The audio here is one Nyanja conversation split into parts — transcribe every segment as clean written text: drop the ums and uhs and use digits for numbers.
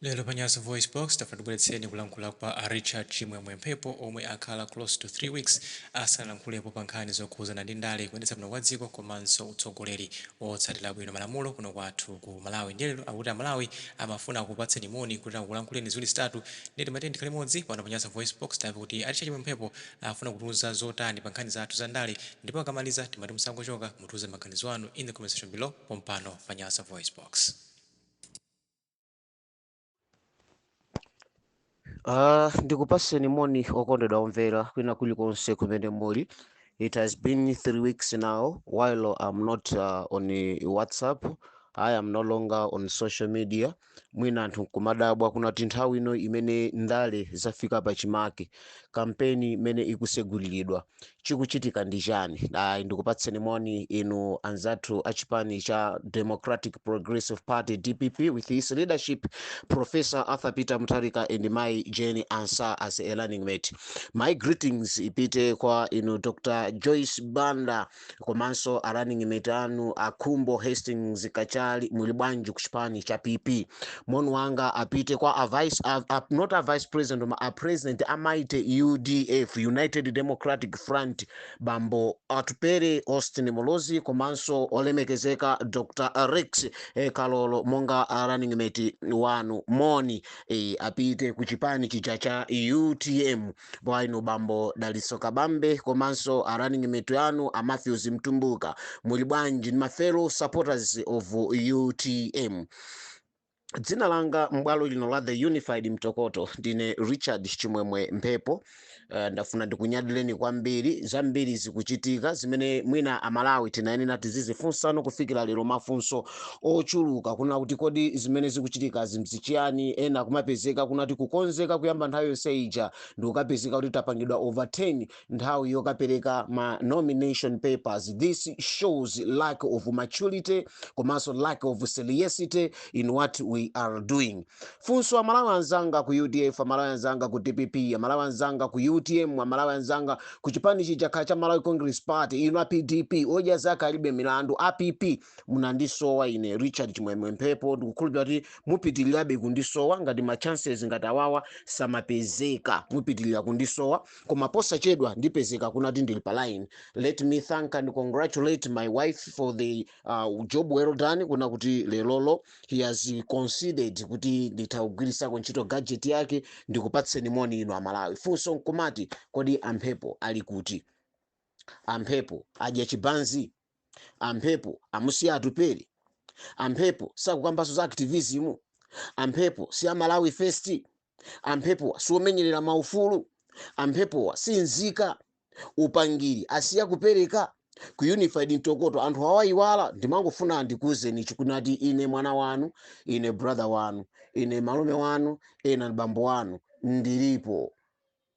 Lelo Panyaso Voice Box tafadhali kulankhula kwa Richard Chimwemwe Mphepo omwe akhala close to 3 weeks asanankhulepo pa nkhani zokhuzana ndi ndale kuyendetsa bwino kwa dziko komanso utsogoleri wotsatira bwino malamulo kuno kwathu ku Malawi. Ndiye lero akuti Amalawi amafuna kupatseni moni kuti akulankhuleni ziwiri zitatu ndi timatenti kale modzi pano Panyaso Voice Box tamve kuti Richard Chimwemwe Mphepo afuna kutiuza zotani pa nkhani zathu za ndale ndipo akamaliza timati musangochoka mutiuze maganizo anu in the comment section below pompano Panyaso Voice Box. Ndikupaseni moni okondedwa omvera kwina kulikonse kumene muli. It has been 3 weeks now while I'm not on WhatsApp. I am no longer on social media. Mwina anthu kumadabwa kuna nthawi ino imene ndale zafika pa chimake kampeni imene ikuseguliridwa chikuchitika ndi chani. Ndikupatseni moni inu anzathu achipani cha Democratic Progressive Party DPP with his leadership Professor Arthur Peter Mutharika and my Jenny Ansah as a learning mate. My greetings ipite kwa inu Dr. Joyce Banda komanso a running mate anu Akhumbo Hastings Kachali muli bwanji kuchipani cha PP. Moni wanga apite kwa not a vice president but a president amaite UDF United Democratic Front Bambo Atupere Austin Molozi komanso olemekezeka Dr. Rex Kalolo monga running mate wanu moni apite kuchipani chija cha UTM bwaino Bambo Daliso Kabambe komanso a running mate anu a Matthews Mtumbuka muli bwanji my fellow supporters of UTM. Dzina langa mbwalo lino la The Unified Mtokoto ndine Richard Chimwemwe Mphepo. Ndafuna ndikunyadileni kwambiri zambiri zikuchitika zimene mwina Amalawi tinayenera tizizifunsano kufikira lero mafunso ochuluka kuna kuti kodi zimene zikuchitika zimzichiyani ena kumapezeka kunati kukonzeka kuyamba nthawi yonse ija ndikukapezeka kuti tapangidwa over 10 nthawi yokapereka ma nomination papers. This shows lack of maturity komanso lack of seriousness in what we are doing. Funso Amalawi anzanga ku UDF, Amalawi anzanga ku DPP, Amalawi anzanga ku UTM, Amalawi anzanga ku chipani chija cha Malawi Congress Party inu a PDP oja zaka alibe milandu APP munandisowa ine Richard Chimwemwe Mphepo ndikukhulupirira kuti mupitirirabe kundisowa ngati ma chances ngati awawa samapezeka mupitirira kundisowa koma posachedwa ndipezeka kunati ndili pa line. Let me thank and congratulate my wife for the job well done kuna kuti lelolo he has considered kuti nditagwirisako ntchito gadget yake ndikupatseni moni ino Amalawi. Funso nkumati kodi Amphepo ali kuti? Amphepo adya chibanzi? Amphepo amusiya Atupere? Amphepo sakukambaso za activism? Amphepo si Amalawi first? Amphepo siomenyerera maufulu? Amphepo sinzika upangiri asiya kupereka ku Unified Mtokoto anthu awayiwala. Ndimangofuna ndikuuzeni chikunati ine mwana wanu, ine brother wanu, ine malume wanu, ena bambo wanu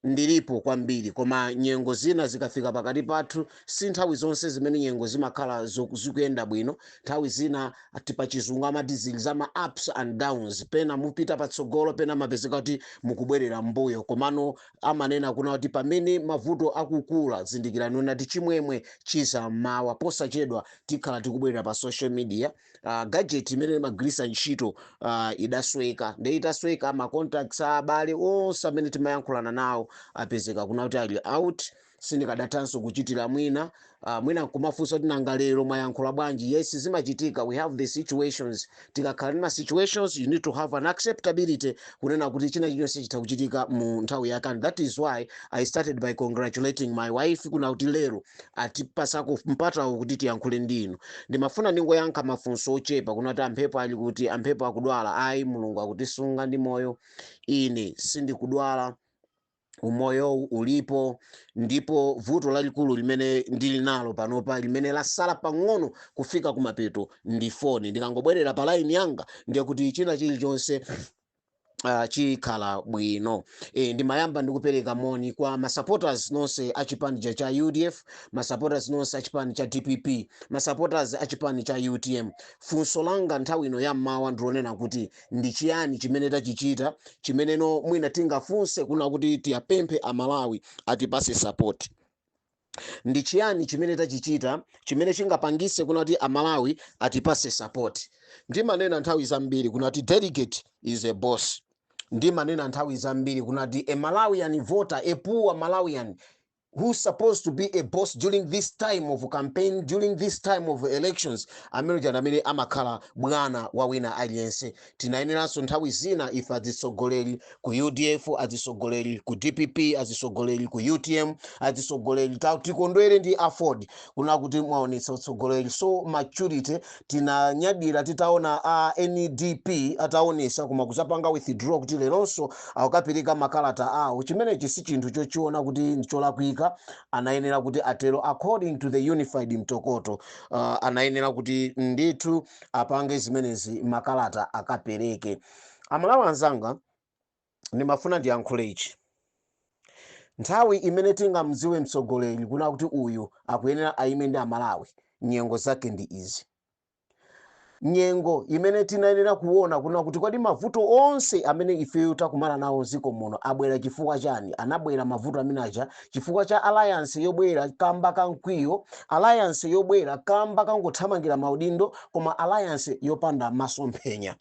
ndilipo kwambiri koma nyengo zina zikafika pakati pathu si nthawi zonse zimene nyengo zimakhala zikuyenda bwino. Nthawi zina tipachizungu amati zili za ups and downs, pena mupita patsogolo pena mapezeka kuti mukubwerera mbuyo komano amanena kuna kuti pamene mavuto akukula zindikirani nati chimwemwe chiza mawa posachedwa tikhala tikubwerera pa social media. Gadget imene magwirisa ntchito idasweka ndeyitasweka ma contacts abale onse amene timayankhulana nawo apezeka kuna kuti ali out sindikadatanso kuchitira mwina kumafunsa kuti nanga lero mwayankhula bwanji. Yes, zimachitika, we have the situations. Tikakhala ndi ma situations you need to have an acceptability kunena kuti china chilichonse chitha kuchitika mu nthawi yake. And that is why I started by congratulating my wife kuna kuti lero atipasako mpatawo kuti tiyankhule ndinu. Ndimafuna ningoyankha mafunso ochepa kuna kuti Amphepo ali kuti? Amphepo akudwala? Ayi, Mulungu akutisunga ndi moyo. Ine sindikudwala, umoyo ulipo, ndipo vuto lalikulu limene ndili nalo panopa limene lasala pang'ono kufika kumapeto ndi foni. Ndikangobwerera pa line yanga ndiye kuti china chilichonse chikhala bwino. Ndimayamba ndikupereka moni kwa ma supporters nonse achipani cha UDF, ma supporters nonse achipani cha DPP, ma supporters achipani cha UTM. Funso langa nthawi ino yammawa ndionena kuti ndi chiyani chimene tachichita chimeneno mwina tingafunse kuna kuti tiyapemphe Amalawi atipase support. ndi chiyani chimene tachichita chimene chingapangise kunati amalawi atipase support. Ndimanena nthawi zambiri kunati delegate is a boss. Ndimanena nthawi zambiri kunati a Malawian voter, a poor Malawian who's supposed to be a boss during this time of campaign, during this time of elections, amene amakhala bwana wa wina aliyense. Tinayeneranso nthawi zina ife azisogoleri ku UDF, azisogoleri ku DPP, azisogoleri ku UTM, azisogoleri tikondwere ndi afford kuna kuti mwaonetsa utsogoleri so maturity. Tinanyadira titaona NDP ataonesa kuma kuzapanga withdraw kuti leronso akapereka makalata awo, chimenechi si chinthu chochiona kuti ndicholakwika. Anayenera kuti atero according to the unified mtokoto. Anayenera kuti ndithu apange zimenezi makalata akapereke. Amalawi anzanga ndimafuna ndiyankhule ichi. Nthawi imene tingamdziwe mtsogoleri kuna kuti uyu akuyenera ayime ndi Amalawi, nyengo zake ndi izi. Nyengo imene tinayenera kuona kuna kuti kodi mavuto onse amene ifeyo takumana nawo ziko muno abwera chifukwa chani. Anabwera mavuto amene aja chifukwa cha alliance yobwera kamba kankwiyo, alliance yobwera kamba kangothamangira maudindo, koma alliance yopanda masomphenya.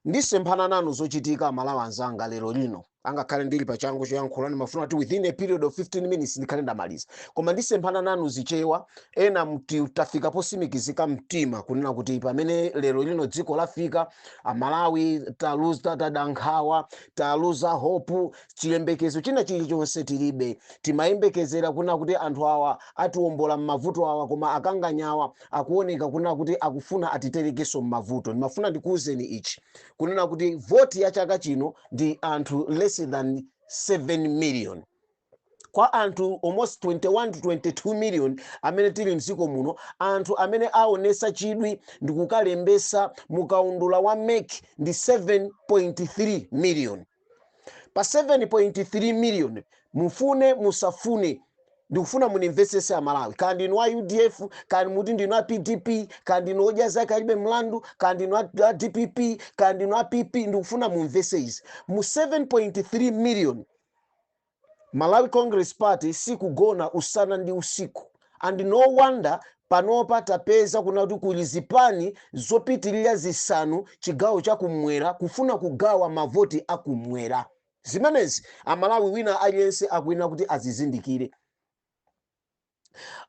Ndisemphana nanu zochitika Amalawi anzanga lero lino, angakhale ndili pachangu choyankhula ndimafuna kuti within a period of 15 minutes ndikhale ndamaliza. Koma ndisemphana nanu zichewa ena tafika posimikizika mtima kunena kuti pamene lero lino dziko lafika Amalawi tadankhawa, taluza hope, chiyembekezo china chilichonse tilibe. Timayembekezera kuna kuti anthu awa atiwombola m'mavuto awa, koma akanganyawa akuoneka kuna kuti akufuna atiterekeso m'mavuto. Ndimafuna ndikuwuzeni ichi kunena kuti voti ya chaka chino ndi anthu less than 7 million. Kwa anthu almost 21 to 22 million amene tili mziko muno, anthu amene aonesa chidwi ndikukalembesa mukaundula wa MEC ndi 7.3 million. Pa 7.3 million mufune musafune ndikufuna muninvestese Amalawi, kandi ndinu wa UDF, kandi muti ndinu wa PDP, kandi ndinu ojaza kalibe mlandu, kandi ndinu wa DPP, kandi ndinu wa PP, ndikufuna muinveste izi. Mu 7.3 million Malawi Congress Party sikugona usana ndi usiku. And no wonder panopa tapeza kuna kuti kuli zipani zopitirira zisanu chigawo chakumwera kufuna kugawa mavoti akumwera. Zimenezi Amalawi wina aliyense akuyenera kuti azizindikire.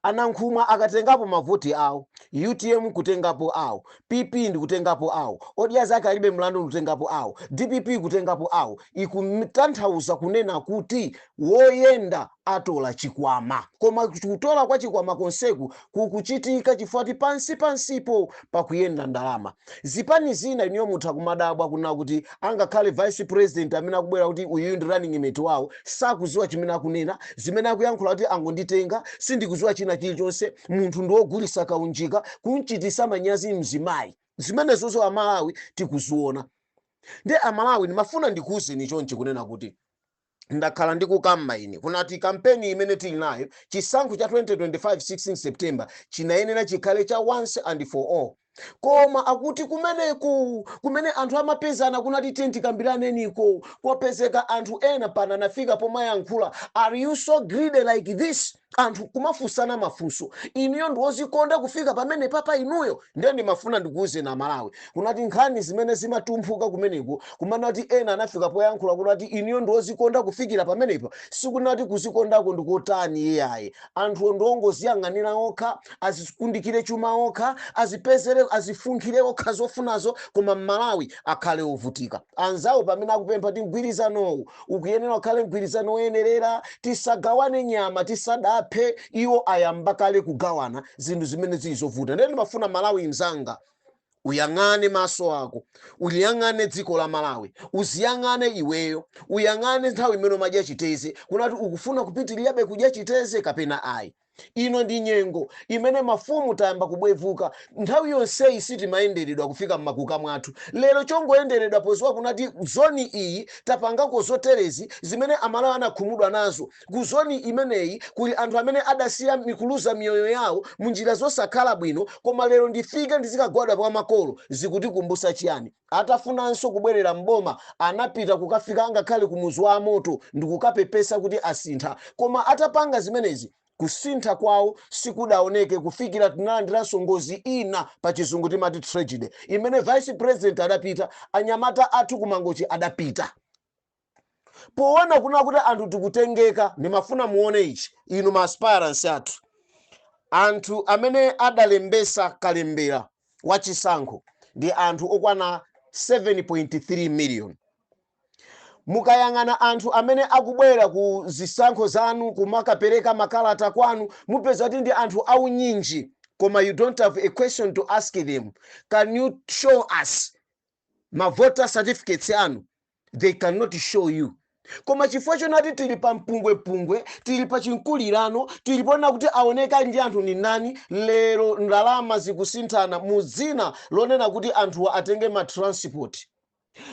Anankhumwa akatengapo mavoti awo, UTM kutengapo awo, PP ndi kutengapo awo, odyaza kalibe mlandu kutengapo awo, DPP kutengapo awo. Ikutanthauza kunena kuti woyenda atola chikwama. Koma kutola kwa chikwama konseku kukuchitika chifukwa pansipo pakuyenda ndalama. Zipani zina iniyo mutha kumadabwa kuna kuti angakhale vice president amene akubwera kuti uyu ndi running mate wawo sakuziwa chimene akunena, zimene akuyankhula kuti angonditenga sindikuziwa china chilichonse, munthu ndiwogulisa kaunjika kunchitisa manyazi mzimayi. Zimenezozo Amalawi tikuziona. Ndi Amalawi ndimafuna ndikuwuzeni chonchi kunena kuti ndakhala ndikukamba ine kunati kampeni imene tili nayo chisankho cha 2025 16 September chinayenera chikhale cha once and for all. Koma akuti kumene anthu amapezana kunati tenti kambiraneniko kwapezeka anthu ena pana nafika pomayankhula, are you so greedy like this? Anthu kumafusana mafuso, iniyo ndiwozikonda kufika pamene papa inuyo. Ndiye ndimafuna ndikuwuze na Malawi kunati nkhani zimene zimatumphuka kumeneko kumana kuti ena anafika poyankhula kunati iniyo ndiwozikonda kufikira pamenepa, sikunati kuzikondako ndikotani iyayi. Anthu ndiwongoziyang'anira okha, azikundikire chuma okha, azipezere azifunkhire okha zofunazo, koma Malawi akhale ovutika. Anzawo pamene akupempha ti mgwirizanowu ukuyenera ukhale mgwirizano woyenerera, tisagawane nyama, tisadaphe, iwo ayamba kale kugawana zinthu zimene zilizovuta. Ndiye ndimafuna Malawi mzanga uyang'ane maso ako, uliyang'ane dziko la Malawi, uziyang'ane iweyo, uyang'ane nthawi imene umadya chiteze kunati ukufuna kupitirirabe kudya chiteze kapena ayi. Ino ndi nyengo imene mafumu tayamba kubwevuka. Nthawi yonseyi sitimayenderedwa kufika mmakuka mwathu. Lero chongoyenderedwa poziwa kunati zoni iyi tapangako zoterezi zimene Amalawi anakhumudwa nazo. Ku zoni imeneyi kuli anthu amene adasiya mikuluza miyoyo yawo munjira zosakhala bwino, koma lero ndifike ndizikagwada pa makolo zikutikumbusa chiyani? Atafunanso kubwerera mboma anapita kukafika angakhale kumuzi wa moto ndikukapepesa kuti asintha, koma atapanga zimenezi kusintha kwawo sikudaoneke kufikira tinalandiranso ngozi ina pa chizungu timati tragedy imene vice president adapita, anyamata athu kumangochi adapita. Poona kuna kuti anthu tikutengeka, ndimafuna muone ichi inu ma aspirants athu, anthu amene adalembesa kalembera wachisankho ndi anthu okwana 7.3 million. Mukayang'ana anthu amene akubwera ku zisankho zanu kumakapereka makalata kwanu, mupeza kuti ndi anthu aunyinji, koma you don't have a question to ask them. Can you show us ma voter certificates anu? They cannot show you. Koma chifukwa chonati tili pa mpungwepungwe, tili pa chinkulirano, tilipona kuti aoneka ndi anthu ni nani, lero ndalama zikusinthana muzina lonena kuti anthu atenge ma transport.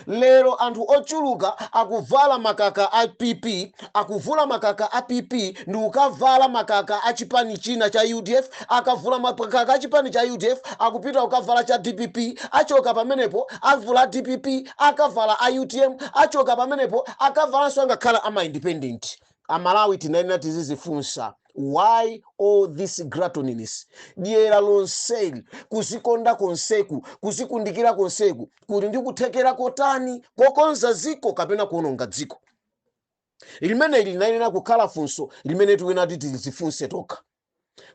Lero anthu ochuluka akuvala makaka a PP, akuvula makaka a PP, ndi ukavala makaka a chipani china cha UDF, akavula makaka a chipani cha UDF, akupita ukavala cha DPP, achoka pamenepo avula DPP, akavala a UTM, achoka pamenepo akavala swangakhala ama independent. Amalawi tinayenera tizizifunsa, why all this gluttony? Dyera lonseli, kuzikonda konseku, kuzikundikira konseku, kuli ndi kuthekera kotani kokonza ziko kapena kuononga dziko. Limene linayenera kukhala funso limene tiwena tizifunse toka.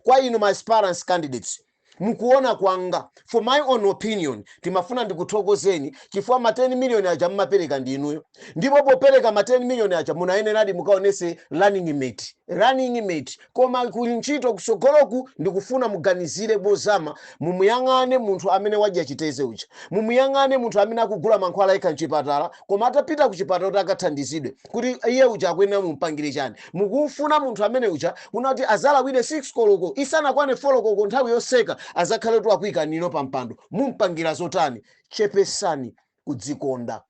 Kwa inu my aspirants candidates, mukuona kwanga, for my own opinion, timafuna ndikuthokozeni chifukwa ma 10 million aja mmapereka ndi inuyo. Ndipo popereka ma 10 million aja munayeneradi mukaonese running mate. Koma kuli ntchito kusogoloku ndikufuna muganizire bozama, mumuyang'ane munthu amene wadya chiteze uja, mumuyang'ane munthu amene akugula mankhwala eka mchipatala, koma atapita kuchipatala kuti akathandizidwe kuti iye uja akuyenera mumpangire chani. Mukufuna munthu amene uja unati azalawire 6 koloko isanakwane 4 koloko nthawi yoseka azakhale tu akuyika nino pampando. Mumpangira zotani? Chepesani kudzikonda,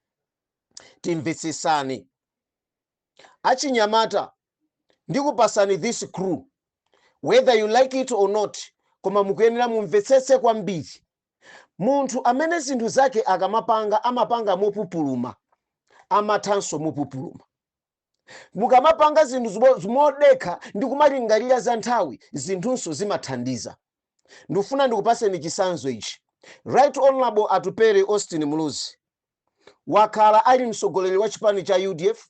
timvetsesani. Achinyamata ndikupasani this crew, whether you like it or not, koma mukuyenera mumvetsese kwambiri. Munthu amene zinthu zake akamapanga amapanga mopupuluma, amathanso mopupuluma. Mukamapanga zinthu zimodekha ndikumalingalira za nthawi, zinthunso zimathandiza. Ndifuna ndikupaseni chisanzo ichi. Right Honorable Atupere Austin Muluzi wakhala ali msogoleri wa chipani cha UDF,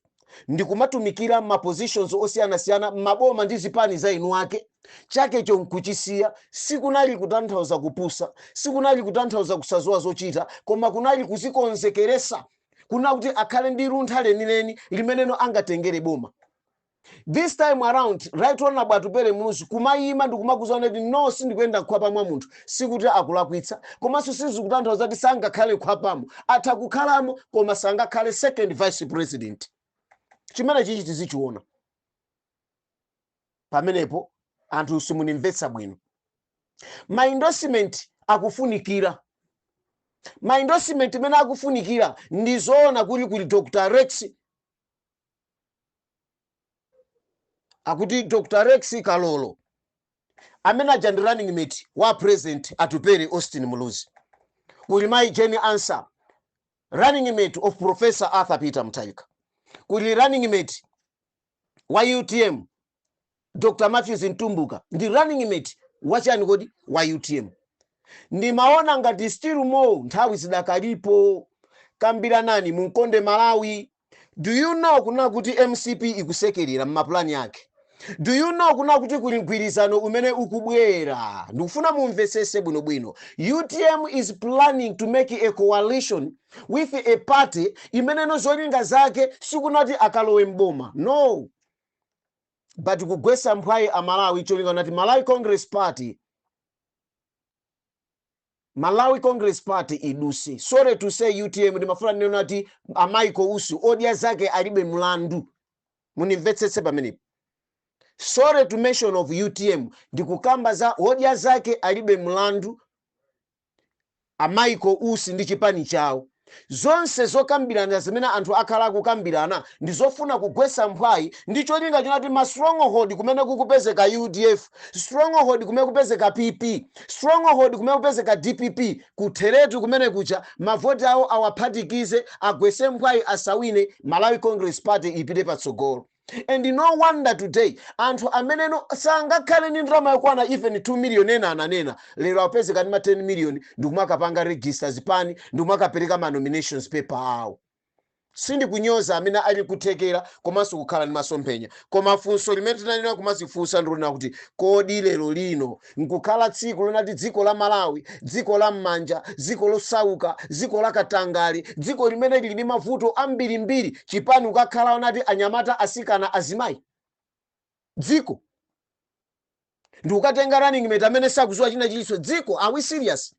ndikumatumikira ma positions osiyanasiyana maboma ndi zipani za inu ake. Chake chonkuchisiya sikunali kutanthauza kupusa, sikunali kutanthauza kusazowa zochita, koma kunali kuzikonzekeresa kuna kuti akhale ndi luntha lenileni limeneno angatengere boma. This time around, Right Honorable Atupere Muluzi kumayima ndikumakuzaona kuti no sindikuyenda kukhwapa mwa munthu, sikuti akulakwitsa, komanso sizikutanthauza kuti sangakhale kukhwapamo, atha kukhalamo koma sangakhale second vice president. Chimene chichi tizichiona. Pamenepo anthu simunimvetsa bwino. Ma endorsement akufunikira. Ma endorsement mene akufunikira ndizoona kuli Dr. Rex, akuti Dr. Rex Kalolo amene aja ndi running mate wa president Atupere Austin Muluzi. Kuli mai Jenny Ansah, running mate of Professor Arthur Peter Mutharika. Kuli running mate wa UTM Dr. Matthews Ntumbuka, ndi running mate wachani kodi wa UTM. Ndimaona ngati still more nthawi zidakalipo kambira nani munkonde Malawi. Do you know kuna kuti MCP ikusekerera m'maplani yake? Do you know kuna kuti kuli mgwirizano umene ukubwera? Ndikufuna mumvesese bwinobwino. UTM is planning to make a coalition with a party imene nozolinga zake sikunati akalowe mboma. No. But kugwesa mphwayi amalawi cholinga nati Malawi Congress Party idusi. Sorry to say UTM ndimafuna neno nati amaiko usu odya zake alibe mlandu. Munimvetsese pamenepo. Sorry to mention of UTM ndikukamba za odya zake alibe mlandu, amaiko usi ndi chipani chawo. Zonse zokambirana zimene anthu akhala kukambirana ndizofuna kugwesa mphwayi ndi cholinga chinati ma stronghold kumene kukupezeka UDF, stronghold kumene kupezeka PP, stronghold kumene kupezeka DPP, kutheretu kumene kucha mavoti awo awaphatikize agwese mphwayi asawine, Malawi Congress Party ipite patsogolo. And no wonder today anthu ameneno sangakhale ni ndrama yokwana even 2 million ena ananena lero apezeka ndi ma 10 million ndikumakapanga registers pani ndikumakapereka ma nominations paper awo. Sindikunyoza amene ali kuthekera komanso kukhala ndi masomphenya, koma funso limene tinanena kumazifunsa ndilona kuti kodi lero lino nkukhala tsiku lonati dziko la Malawi, dziko la m'manja, dziko losauka, dziko la katangale, dziko limene lili ndi mavuto ambirimbiri, chipani ukakhala onati anyamata, asikana, azimayi dziko ndikukatenga running mate amene sakuziwa china chilichonse dziko. Are we serious?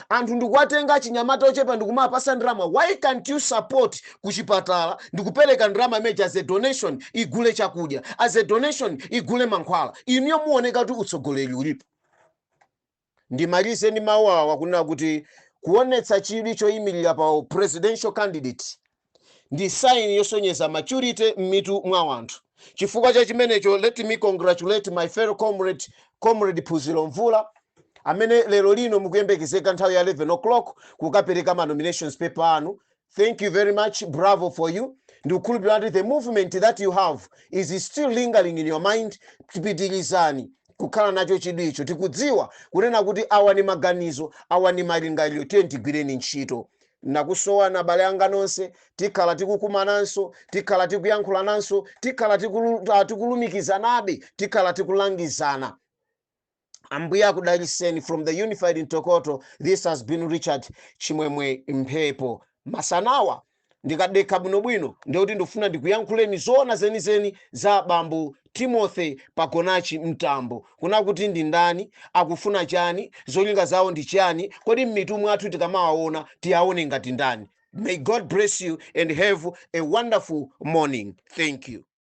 Anthu ndikuwatenga chinyamata ochepa ndikumapasa ndrama. Why can't you support kuchipatala ndikupereka ndrama imene as a donation igule chakudya, as a donation igule mankhwala? Iniyo muoneka kuti utsogoleri ulipo. Ndimalize ndi mawu awa kunena kuti kuonetsa chidwi choyimirira pa presidential candidate ndi sign yosonyeza maturity m'mitu mwa anthu. Chifukwa cha chimenecho, let me congratulate my fellow comrade Phunziro Mvula amene lero lino mukuyembekezeka nthawi ya 11 o'clock kukapereka ma nominations paper anu. Thank you very much, bravo for you. Ndikukhulupirira kuti the movement that you have is still lingering in your mind. Tipitirizani kukhala nacho chidwicho, tikudziwa kunena kuti awa ni maganizo, awa ni malingaliro, tiye tigwireni ntchito. Nakusowa na bale anga nonse, tikhala tikukumananso, tikhala tikuyankhulananso, tikhala tikulumikizanabe, tikhala tikulangizana. Ambuye akudaliseni from the Unified Ntokoto. This has been Richard Chimwemwe Mphepo. Masanawa ndikadekha bwinobwino ndikuti ndifuna ndikuyankhuleni zoona zenizeni za bambo Timothy Pakonachi Mtambo, kuna kuti ndi ndani, akufuna chani, zolinga zawo ndi chani, kodi m'mitu mwathu tikamawaona tiyaone ngati ndani. May God bless you and have a wonderful morning. Thank you.